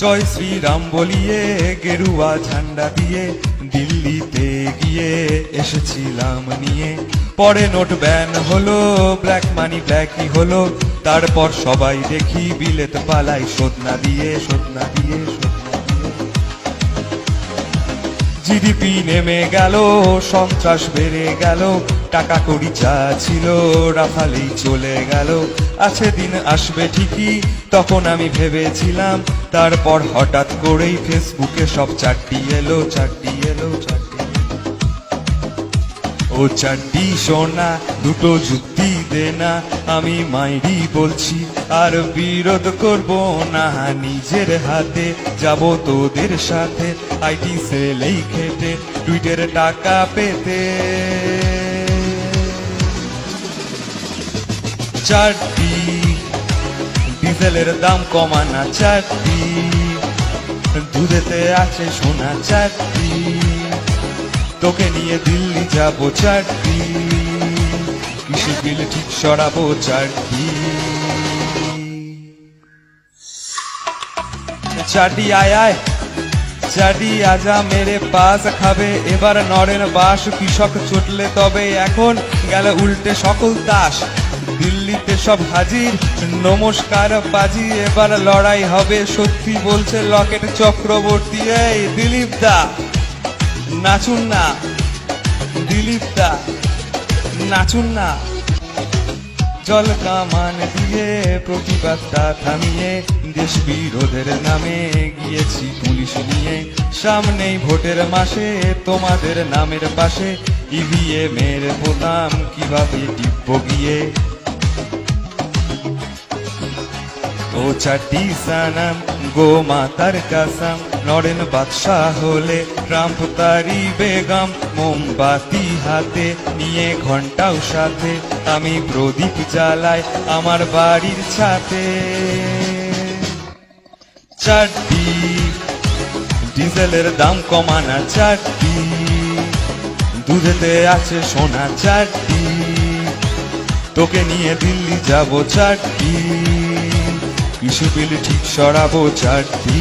জয় শ্রীরাম বলিয়ে গেরুয়া ঝান্ডা দিয়ে দিল্লিতে গিয়ে এসেছিলাম নিয়ে। পরে নোট ব্যান হলো, ব্ল্যাক মানি ব্ল্যাকই হলো, তারপর সবাই দেখি বিলেত পালাই শোধ না দিয়ে, শোধ না দিয়ে, শোধ না দিয়ে। জিডিপি নেমে গেল, সন্ত্রাস বেড়ে গেল, টাকা কড়ি যা ছিল রাফালেই চলে গেল। আছে দিন আসবে ঠিকই তখন আমি ভেবেছিলাম, তারপর হঠাৎ করেই ফেসবুকে সব চারটি এলো, চারটি এলো, চারটি এলো। ও চারটি সোনা দুটো যুক্তি দে না, আমি মাইরি বলছি আর বিরোধ করব না। নিজের হাতে যাব তোদের সাথে, আইটি সেলেই খেটে টুইটের টাকা পেতে। চারটি ডিজেলের দাম কমানা, চারটি দুধেতে আছে সোনা, চারটি তোকে নিয়ে দিল্লি যাব, চারটি কৃষি বিল ঠিক সরাবো, চারটি। চারটি আয় আয়, চারটি আজা মেরে পাস খাবে এবার নরেন বাস। কৃষক চটলে তবে এখন গেল উল্টে সকল তাস। দিল্লিতে সব হাজির নমস্কার বাজি, এবার লড়াই হবে সত্যি বলছে লকেট চক্রবর্তী। এই দিলীপ দা নাচুন না, দিলীপ দা নাচুন না। জল কামান দিয়ে প্রতিবাদটা থামিয়ে দেশ বিরোধের নামে গিয়েছি পুলিশ নিয়ে। সামনেই ভোটের মাসে তোমাদের নামের পাশে ইভিএম এর বোতাম কিভাবে টিপব গিয়ে। ও চারটি সানাম গো মাতার কাসাম, নরেন বাদশাহ হলে ট্রাম্প তারি বেগম। মোমবাতি হাতে নিয়ে ঘন্টাও সাথে আমি প্রদীপ জ্বালাই আমার বাড়ির ছাতে। চারটি ডিজেলের দাম কমানা, চারটি দুধেতে আছে সোনা, চারটি তোকে নিয়ে দিল্লি যাব, চারটি কৃষি বিল ঠিক সরাবো, চারটি।